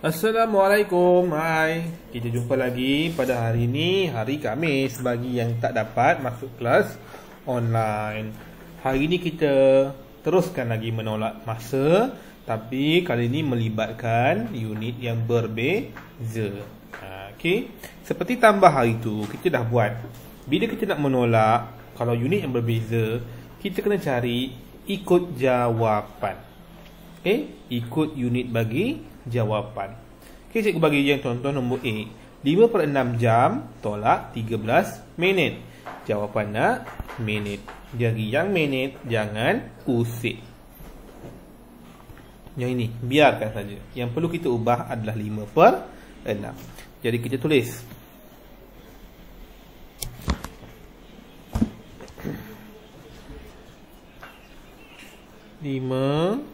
Assalamualaikum. Hai. Kita jumpa lagi pada hari ini, hari Khamis, bagi yang tak dapat masuk kelas online. Hari ini kita teruskan lagi menolak masa, tapi kali ini melibatkan unit yang berbeza. Okey. Seperti tambah hari tu kita dah buat. Bila kita nak menolak, kalau unit yang berbeza, kita kena cari ikut jawapan. Ikut unit bagi jawapan. Cikgu bagi yang tuan-tuan nombor A. 5/6 jam tolak 13 minit. Jawapan nak minit. Jadi yang minit jangan usik. Yang ini biarkan saja. Yang perlu kita ubah adalah 5/6. Jadi kita tulis 5/6.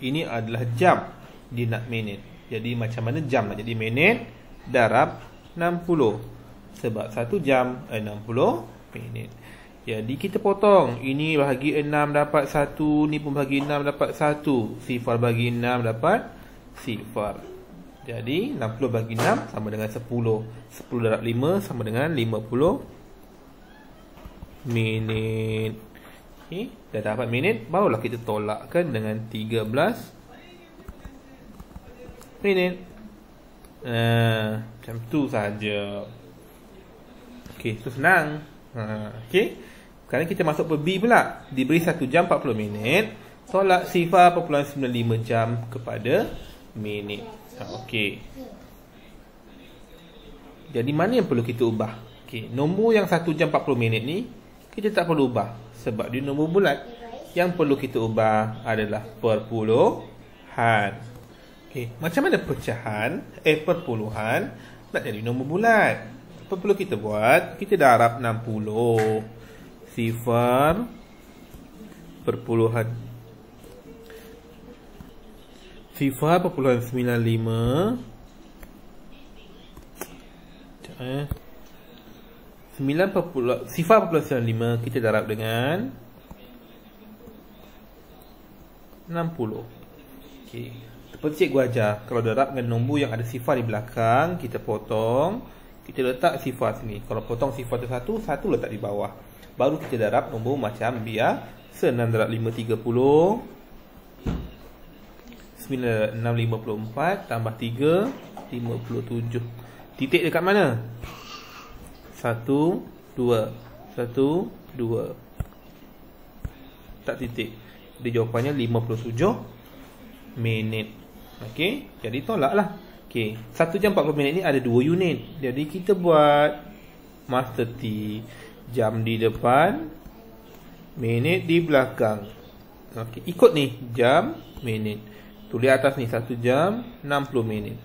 Ini adalah jam. Dia nak minit. Jadi macam mana jam nak jadi minit? Darab 60. Sebab 1 jam 60 minit. Jadi kita potong. Ini bahagi 6 dapat 1. Ni pun bahagi 6 dapat 1. Sifar bagi 6 dapat sifar. Jadi 60 bagi 6 sama dengan 10. 10 darab 5 sama dengan 50 minit. Dah dapat minit, barulah kita tolakkan dengan 13 minit. Macam tu saja. Okey, tu senang. Okey. Sekarang kita masuk ke B pula. Diberi 1 jam 40 minit, tolak 0.95 jam kepada minit. Okey. Jadi mana yang perlu kita ubah? Okey, nombor yang 1 jam 40 minit ni kita tak perlu ubah sebab dia nombor bulat. Yang perlu kita ubah adalah perpuluhan. Okey, macam mana pecahan perpuluhan nak jadi nombor bulat? Apa perlu kita buat? Kita darab 60. Sifar perpuluhan sifar perpuluhan 95 sifar perpuluhan 95 kita darab dengan 60. Okey, seperti cikgu ajar, kalau darab dengan nombor yang ada sifar di belakang, kita potong, kita letak sifar sini. Kalau potong sifar tu satu letak di bawah. Baru kita darab nombor macam biasa. 6 darab 5 30. 9 darab 6 54 tambah 3 57. Titik dekat mana? 1 2 1 2. Tak titik. Jadi jawapannya 57 minit. Okey, jadi tolaklah. Okey, 1 jam 40 minit ni ada 2 unit. Jadi kita buat master T. Jam di depan, minit di belakang. Okey, ikut ni jam, minit. Tulis atas ni 1 jam 60 minit.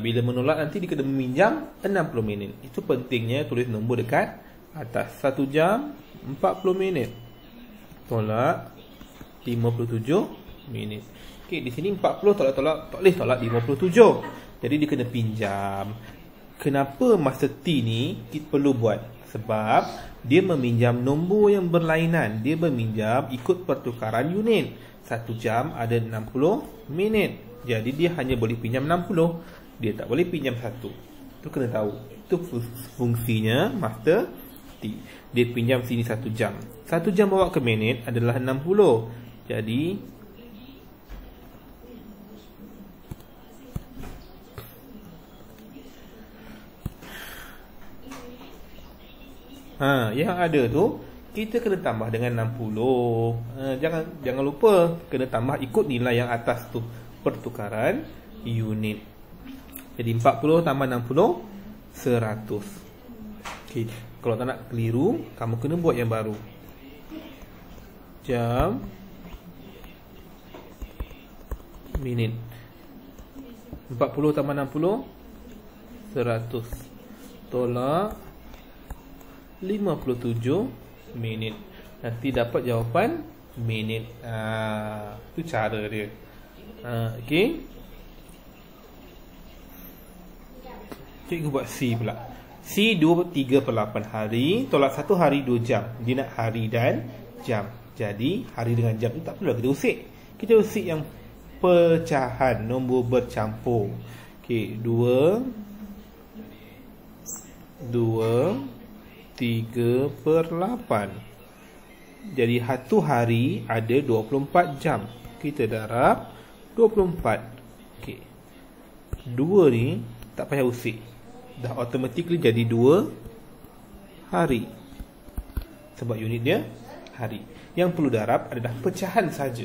Bila menolak nanti dia kena meminjam 60 minit. Itu pentingnya tulis nombor dekat atas. 1 jam 40 minit tolak 57 minit. Okey, di sini 40 tolak tak boleh tolak 57. Jadi dia kena pinjam. Kenapa master T ni kita perlu buat? Sebab dia meminjam nombor yang berlainan. Dia meminjam ikut pertukaran unit. 1 jam ada 60 minit. Jadi dia hanya boleh pinjam 60. Dia tak boleh pinjam 1. Itu kena tahu. Itu fungsinya master T. Dia pinjam sini 1 jam. 1 jam bawa ke minit adalah 60. Jadi yang ada tu kita kena tambah dengan 60. Jangan lupa kena tambah ikut nilai yang atas tu, pertukaran unit. Jadi 40 tambah 60 100. Okey, kalau tak nak keliru, kamu kena buat yang baru. Jam minit. 40 tambah 60 100 tolak 57 minit. Nanti dapat jawapan minit. Itu cara dia. Okey. Cikgu buat C pula. C 2/3/8 hari tolak 1 hari 2 jam. Dia nak hari dan jam. Jadi hari dengan jam tu tak perlu kita usik. Kita usik yang pecahan, nombor bercampur. Okey, 2 3/8. Jadi satu hari ada 24 jam. Kita darab 24. Okey. 2 ni tak payah usik. Dah automatically jadi 2 hari. Sebab unit dia hari. Yang perlu darab adalah pecahan saja.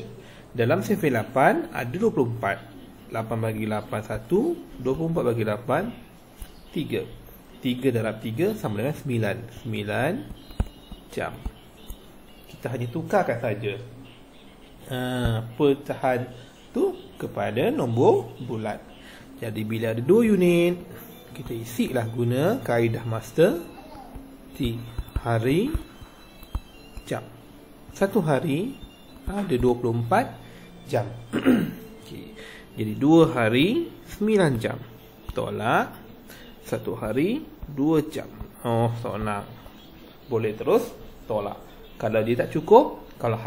Dalam survey 8 ada 24. 8 bagi 8 1, 24 bagi 8 3. 3 darab 3 sama dengan 9. 9 jam. Kita hanya tukarkan saja pecahan tu kepada nombor bulat. Jadi bila ada 2 unit, kita isilah guna kaedah master T. Hari, jam. Satu hari ada 24 jam. Okay. Jadi 2 hari 9 jam. Tolak 1 hari 2 jam. Oh, senang. Boleh terus tolak. Kalau dia tak cukup, kalau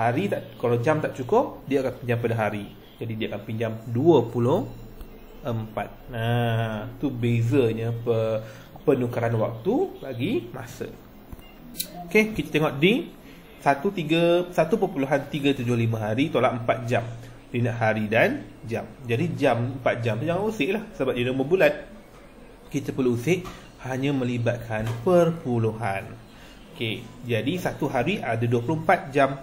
jam tak cukup, dia akan pinjam pada hari. Jadi dia akan pinjam 24. Nah, tu bezanya penukaran waktu bagi masa. Okey, kita tengok di 1.375 hari tolak 4 jam. Dia nak hari dan jam. Jadi jam 4 jam tu jangan usik lah, sebab dia nombor bulat. Kita perlu usik hanya melibatkan perpuluhan. Okey, jadi satu hari ada 24 jam.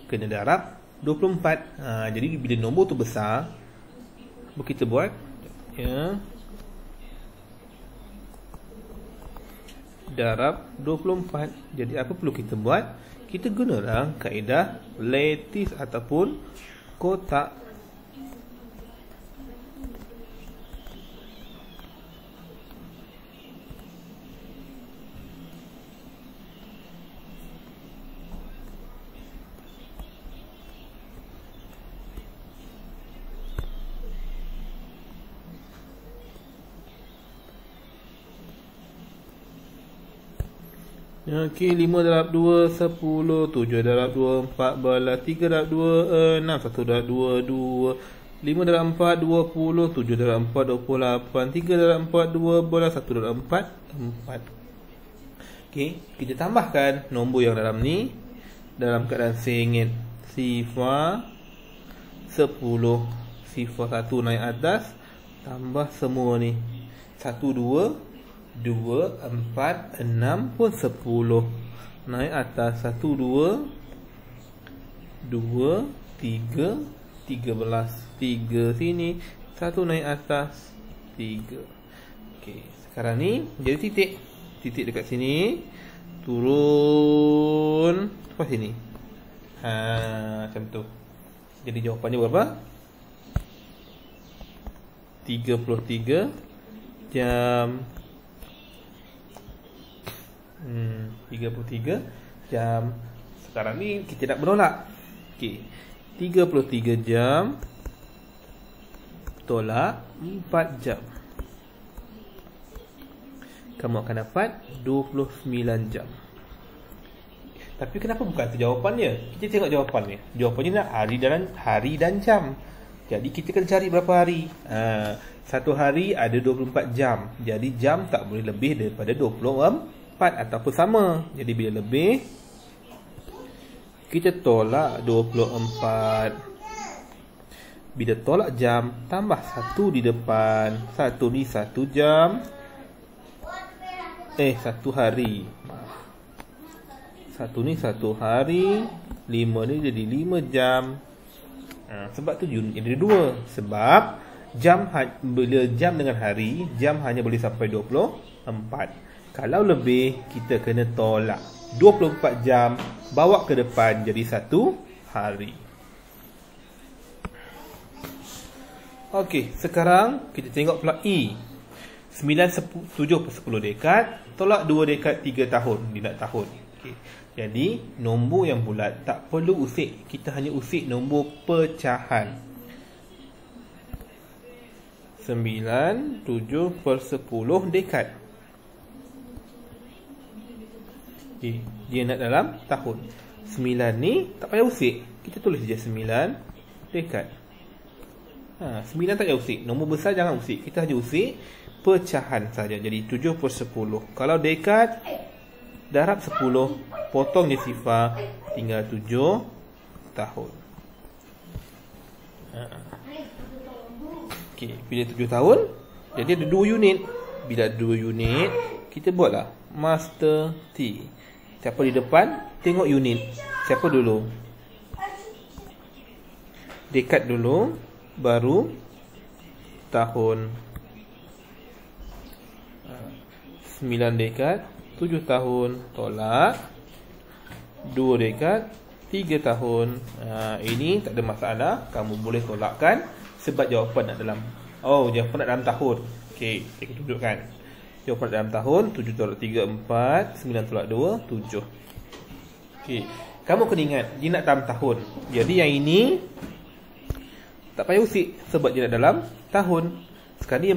Kena darab 24. Jadi bila nombor tu besar, kita buat darab 24. Jadi apa perlu kita buat? Kita gunalah kaedah lattice ataupun kotak. Okey, 5 darab 2 10, 7 darab 2 14, 3 darab 2 6, 1 darab 2 2, 5 darab 4 20, 7 darab 4 28, 3 darab 4 12, 1 darab 4 4. Okey, kita tambahkan nombor yang dalam ni dalam keadaan sengit. Sifar 10, sifar 1 naik atas, tambah semua ni 1 2 2, 4, 6 pun 10. Naik atas 1, 2 2, 3 13, 3 sini, 1 naik atas 3. Okey, sekarang ni jadi titik. Titik dekat sini, turun apa sini. Macam tu. Jadi jawapannya berapa? 33 jam. 33 jam. Sekarang ni kita nak menolak. Okey. 33 jam tolak 4 jam. Kamu akan dapat 29 jam. Tapi kenapa bukan tu jawapannya? Kita tengok jawapannya. Jawapannya nak hari dan jam. Jadi kita kena cari berapa hari. Satu hari ada 24 jam. Jadi jam tak boleh lebih daripada 24 ataupun sama. Jadi bila lebih, kita tolak 24. Bila tolak jam, tambah 1 di depan. 1 ni 1 jam. 1 hari. 1 ni 1 hari. 5 ni jadi 5 jam. Sebab tu unit jadi 2. Sebab bila jam dengan hari, jam hanya boleh sampai 24. Kalau lebih, kita kena tolak 24 jam, bawa ke depan jadi 1 hari. Okey, sekarang kita tengok pula E. 7/10 dekad tolak 2 dekad 3 tahun. Dia nak tahun. Okey. Jadi nombor yang bulat tak perlu usik. Kita hanya usik nombor pecahan. 9 7/10 dekad. Okay. Dia nak dalam tahun. 9 ni tak payah usik. Kita tulis je 9 dekad. 9 tak payah usik. Nombor besar jangan usik. Kita hanya usik pecahan saja. Jadi 7/10. Kalau dekad, darab 10, potong je sifar, tinggal 7 tahun. Okey, bila 7 tahun, jadi ada 2 unit. Bila ada 2 unit, kita buatlah master T. Siapa di depan, tengok unit. Siapa dulu? Dekad dulu, baru tahun. 9 dekad, 7 tahun, tolak. 2 dekad, 3 tahun. Ini tak ada masalah. Kamu boleh tolakkan sebab jawapan nak dalam jawapan nak dalam tahun. Okey, kita tunjukkan. Jawapan nak dalam tahun. 7 tolak 3, 4. 9 tolak 2, 7. Okey, kamu kena ingat dia nak dalam tahun. Jadi yang ini tak payah usik sebab dia nak dalam tahun. Sekali yang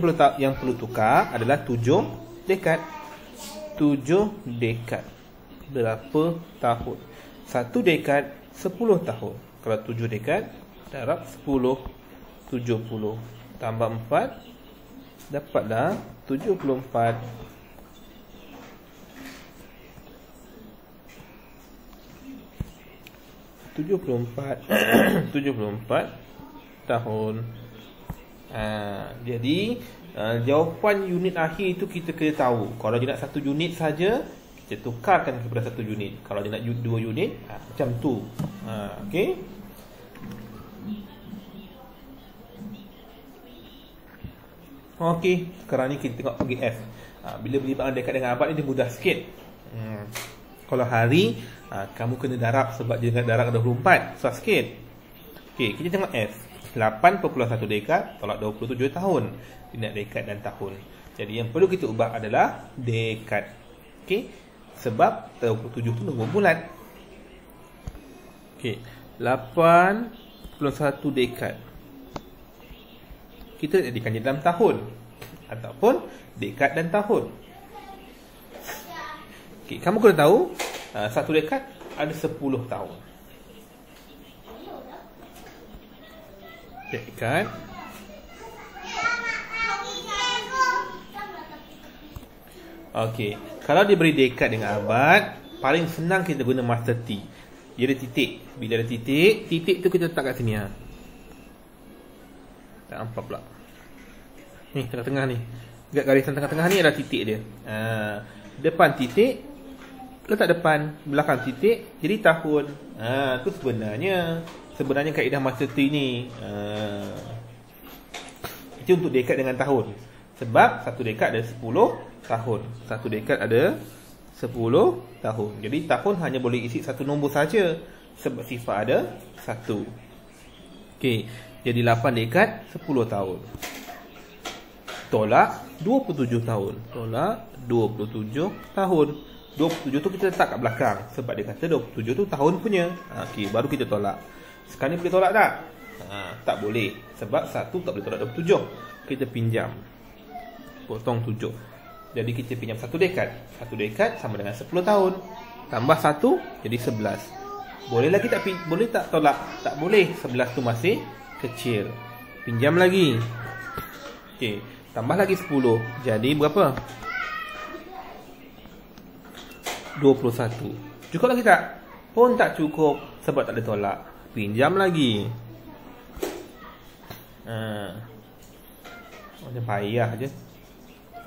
perlu tukar adalah 7 dekad. 7 dekad berapa tahun? 1 dekad 10 tahun. Kalau 7 dekad, darab 10, 70. Tambah 4, dapatlah 74. 74 tahun. Jadi jawapan unit akhir itu kita kena tahu. Kalau dia nak 1 unit saja, kita tukarkan kepada 1 unit. Kalau dia nak 2 unit, macam tu. Okey. Okey, sekarang ni kita tengok pergi F. Bila perlibatkan dekad dengan abad ni dia mudah sikit. Kalau hari, kamu kena darab sebab dia dengan darab 24. Susah sikit. Okey, kita tengok F. 8.1 dekad tolak 27 tahun. Dia nak dekad dan tahun. Jadi yang perlu kita ubah adalah dekad. Okey, sebab 27 tu nombor bulat. Okey, 8.1 dekad. Kita jadikan dia dalam tahun ataupun dekad dan tahun. Okey, kamu kena tahu 1 dekad ada 10 tahun. Dekad. Okey, kalau dia beri dekad dengan abad, paling senang kita guna master T. Dia ada titik. Bila ada titik, titik tu kita letak kat sini. Tak nampak pula. Ni tengah-tengah ni. Dekat garisan tengah-tengah ni adalah titik dia. Depan titik, letak depan, belakang titik, jadi tahun. Tu sebenarnya kaedah master T ni. Itu untuk dekad dengan tahun. Sebab 1 dekad ada 10 tahun. 1 dekad ada 10 tahun. Jadi tahun hanya boleh isi 1 nombor saja sebab sifar ada 1. Okey, jadi 8 dekad 10 tahun. Tolak 27 tahun. Tolak 27 tahun. 27 tu kita letak kat belakang sebab dia kata 27 tu tahun punya. Okey, baru kita tolak. Sekarang ni boleh tolak tak? Tak boleh sebab 1 tak boleh tolak 27. Kita pinjam. Potong 7. Jadi kita pinjam 1 dekad. 1 dekad sama dengan 10 tahun. Tambah 1 jadi 11. Boleh lagi tak boleh tak tolak? Tak boleh. 11 tu masih kecil. Pinjam lagi. Okey, tambah lagi 10. Jadi berapa? 21. Cukup lagi tak? Pun tak cukup sebab tak ada tolak. Pinjam lagi. Macam payah je.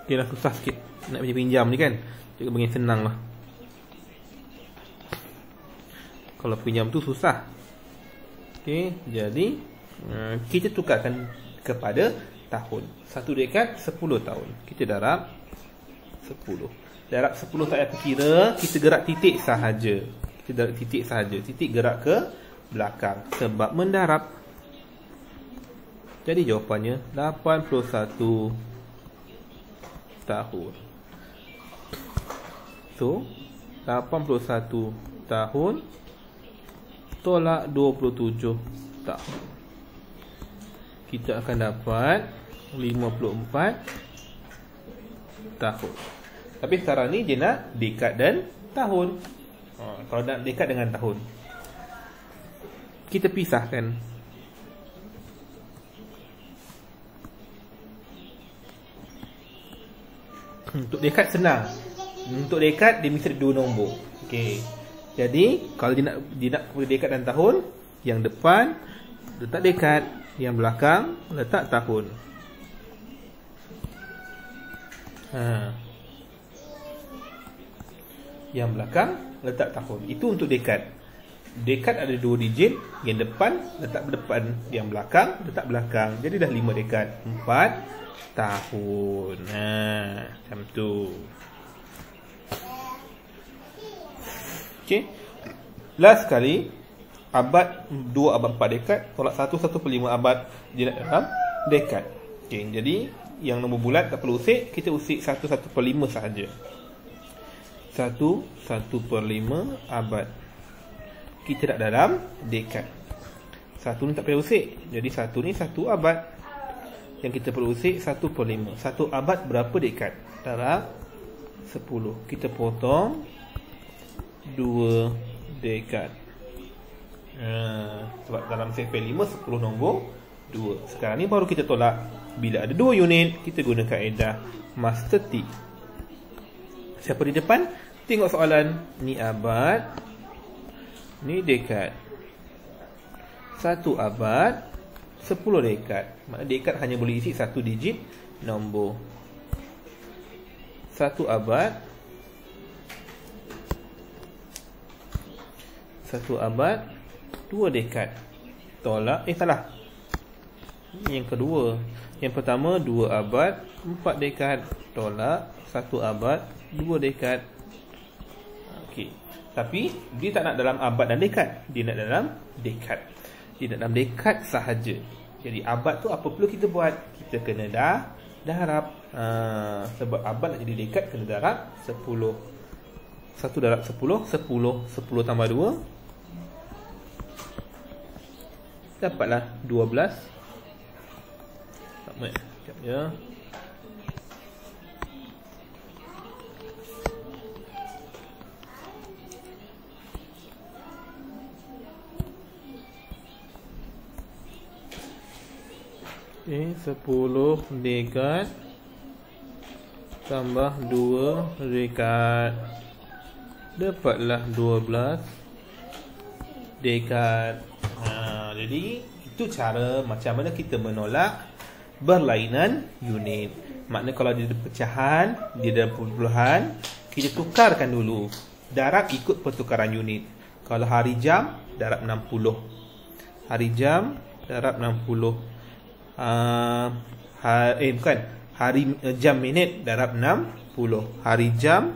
Dia dah susah sikit nak pinjam ni kan. Dia bagi senang lah. Kalau pinjam tu susah. Okey, jadi kita tukarkan kepada tahun. 1 dekad 10 tahun. Kita darab 10. Darab 10 tak payah kira, kita gerak titik sahaja. Kita gerak titik sahaja. Titik gerak ke belakang sebab mendarab. Jadi jawapannya 81 tahun. So 81 tahun tolak 27 tahun. Kita akan dapat 54 tahun. Tapi sekarang ni dia nak dekad dan tahun. Kalau nak dekad dengan tahun, kita pisahkan. Untuk dekat senang. Untuk dekat dia mesti ada 2 nombor. Okey. Jadi kalau dia nak dekat dan tahun, yang depan letak dekat, yang belakang letak tahun. Yang belakang letak tahun. Itu untuk dekat. Dekat ada 2 digit, yang depan letak depan, yang belakang letak belakang. Jadi dah 5 dekat. 4 tahun. Macam tu. Okey. Last sekali, abad 2 abad 4 dekat, tolak 1/5 abad dia nak dalam dekat. Okey, jadi yang nombor bulat tak perlu usik, kita usik 1/5 sahaja. 1/5 abad. Kita nak dalam dekat. 1 ni tak payah usik. Jadi 1 ni 1 abad. Yang kita perlu usik 1/5. 1 abad berapa dekat? Darab 10. Kita potong 2 dekat. Sebab dalam CP5 10 nombor 2. Sekarang ni baru kita tolak. Bila ada 2 unit, kita guna kaedah master T. Siapa di depan? Tengok soalan. Ni abad, ni dekat. 1 abad 10 dekat. Maknanya dekat hanya boleh isi 1 digit nombor. 1 abad 2 dekat. Tolak, salah. Yang kedua. Yang pertama 2 abad 4 dekat. Tolak 1 abad 2 dekat. Okey. Tapi dia tak nak dalam abad dan dekat. Dia nak dalam dekat. Dia nak dalam dekat sahaja. Jadi abad tu apa perlu kita buat? Kita kena darab. Sebab abad nak jadi dekat kena darab 10. 1 darab 10, 10 tambah 2 dapatlah 12. Sekejap ya. Okey, 10 dekat tambah 2 dekat. Dapatlah 12 dekat. Jadi itu cara macam mana kita menolak berlainan unit. Maknanya kalau dia ada pecahan, dia ada perpuluhan, kita tukarkan dulu. Darab ikut pertukaran unit. Kalau hari jam, darab 60. Hari jam, darab 60. Hari jam minit, darab 60. Hari jam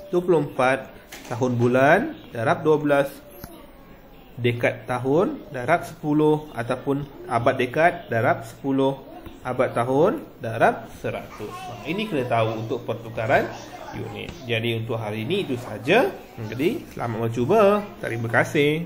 24. Tahun bulan, darab 12. Dekat tahun, darab 10. Ataupun abad dekat, darab 10. Abad tahun, darab 100. Ini kena tahu untuk pertukaran unit. Jadi untuk hari ini itu saja. Jadi selamat mencuba. Terima kasih.